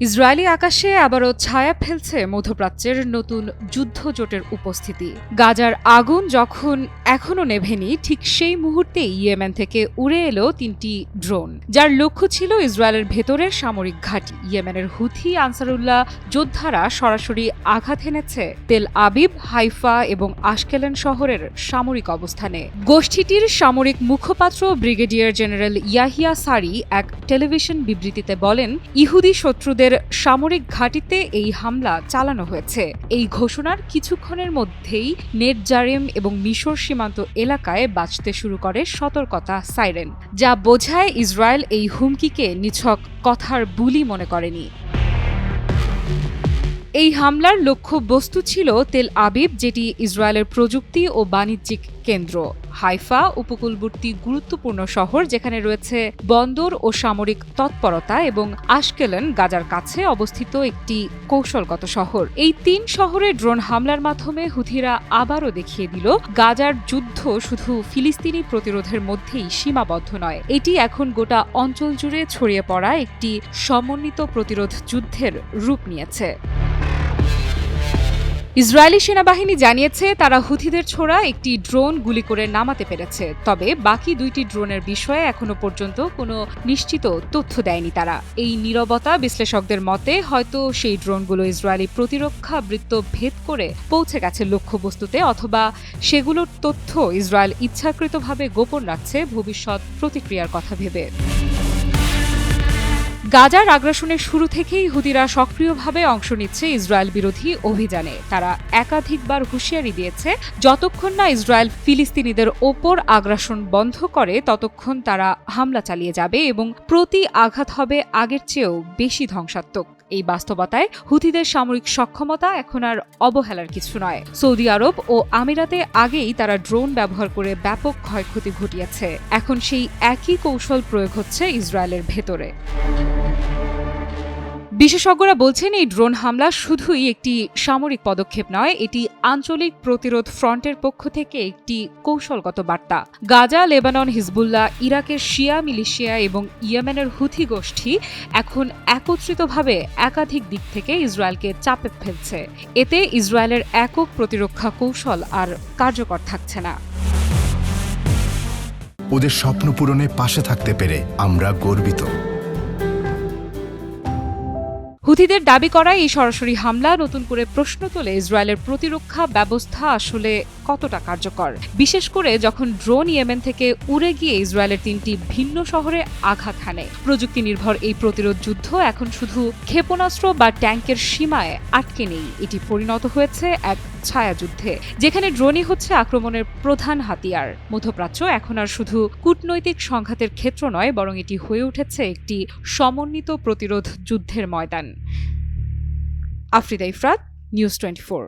Israeli আকাশে আবারও ছায়া ফেলছে মধ্যপ্রাচ্যের নতুন যুদ্ধজোটের উপস্থিতি। গাজার আগুন যখন এখনও নেভেনি, ঠিক সেই মুহূর্তেই ইয়েমেন থেকে উড়ে এলো ৩টি ড্রোন, যার লক্ষ্য ছিল ইসরায়েলের ভেতরের সামরিক ঘাঁটি। ইয়েমেনের হুথি আনসারুল্লাহ যোদ্ধারা সরাসরি আঘাত হেনেছে তেল আবিব, হাইফা এবং আশকেলন শহরের সামরিক অবস্থানে। গোষ্ঠীটির সামরিক মুখপাত্র ব্রিগেডিয়ার জেনারেল ইয়াহিয়া সারি এক টেলিভিশন বিবৃতিতে বলেন, ইহুদি শত্রুদের সামরিক ঘাঁটিতে এই হামলা চালানো হয়েছে। এই ঘোষণার কিছুক্ষণের মধ্যেই নেটজারেম এবং মিশর সীমান্ত এলাকায় বাজতে শুরু করে সতর্কতা সাইরেন, যা বোঝায় ইসরায়েল এই হুমকিকে নিছক কথার বুলি মনে করেনি। এই হামলার লক্ষ্যবস্তু ছিল তেল আবিব, যেটি ইসরায়েলের প্রযুক্তি ও বাণিজ্যিক কেন্দ্র, হাইফা উপকূলবর্তী গুরুত্বপূর্ণ শহর যেখানে রয়েছে বন্দর ও সামরিক তৎপরতা, এবং আশকেলন গাজার কাছে অবস্থিত একটি কৌশলগত শহর। এই ৩ শহরে ড্রোন হামলার মাধ্যমে হুথিরা আবারও দেখিয়ে দিল, গাজার যুদ্ধ শুধু ফিলিস্তিনি প্রতিরোধের মধ্যেই সীমাবদ্ধ নয়, এটি এখন গোটা অঞ্চল জুড়ে ছড়িয়ে পড়া একটি সমন্বিত প্রতিরোধ যুদ্ধের রূপ নিয়েছে। ইসরায়েলি সেনাবাহিনী জানিয়েছে তারা হুথিদের ছোড়া একটি ড্রোন গুলি করে নামাতে পেরেছে, তবে বাকি 2টি ড্রোনের বিষয়ে এখনো পর্যন্ত কোনো নিশ্চিত তথ্য দেয়নি তারা। এই নীরবতা বিশ্লেষকদের মতে হয়তো সেই ড্রোনগুলো ইসরায়েলি প্রতিরক্ষা বৃত্ত ভেদ করে পৌঁছে গেছে লক্ষ্যবস্তুতে, অথবা সেগুলোর তথ্য ইসরায়েল ইচ্ছাকৃতভাবে গোপন রাখছে ভবিষ্যৎ প্রতিক্রিয়ার কথা ভেবে। গাজার আগ্রাসনের শুরু থেকেই হুথিরা সক্রিয়ভাবে অংশ নিচ্ছে ইসরায়েল বিরোধী অভিযানে। তারা একাধিকবার হুঁশিয়ারি দিয়েছে, যতক্ষণ না ইসরায়েল ফিলিস্তিনিদের ওপর আগ্রাসন বন্ধ করে ততক্ষণ তারা হামলা চালিয়ে যাবে এবং প্রতি আঘাত হবে আগের চেয়েও বেশি ধ্বংসাত্মক। এই বাস্তবতায় হুথিদের সামরিক সক্ষমতা এখন আর অবহেলার কিছু নয়। সৌদি আরব ও আমিরাতে আগেই তারা ড্রোন ব্যবহার করে ব্যাপক ক্ষয়ক্ষতি ঘটিয়েছে। এখন সেই একই কৌশল প্রয়োগ হচ্ছে ইসরায়েলের ভেতরে। বিশেষজ্ঞরা বলছেন, এই ড্রোন হামলা শুধুই একটি সামরিক পদক্ষেপ নয়, এটি আঞ্চলিক প্রতিরোধ ফ্রন্টের পক্ষ থেকে একটি কৌশলগত বার্তা। গাজা, লেবানন, হিজবুল্লাহ, ইরাকের শিয়া মিলিশিয়া এবং ইয়েমেনের হুথি গোষ্ঠী এখন একত্রিতভাবে একাধিক দিক থেকে ইসরায়েলকে চাপে ফেলছে। এতে ইসরায়েলের একক প্রতিরক্ষা কৌশল আর কার্যকর থাকছে না। ওদের স্বপ্ন পূরণে পাশে থাকতে পেরে আমরা গর্বিত। হুথিদের দাবি করা এই সরাসরি হামলা নতুন করে প্রশ্ন তোলে ইসরায়েলের প্রতিরক্ষা ব্যবস্থা আসলে কতটা কার্যকর, বিশেষ করে যখন ড্রোন ইয়েমেন থেকে উড়ে গিয়ে ইসরায়েলের 3টি ভিন্ন শহরে আঘাত হানে। প্রযুক্তি নির্ভর এই প্রতিরোধ যুদ্ধ এখন শুধু ক্ষেপণাস্ত্র বা ট্যাঙ্কের সীমায় আটকে নেই, এটি পরিণত হয়েছে এক ছায়াযুদ্ধে, যেখানে ড্রোনই হচ্ছে আক্রমণের প্রধান হাতিয়ার। মধ্যপ্রাচ্য এখন আর শুধু কূটনৈতিক সংঘাতের ক্ষেত্র নয়, বরং এটি হয়ে উঠেছে একটি সমন্বিত প্রতিরোধ যুদ্ধের ময়দান। আফরিদা ইফরাত, নিউজ 24।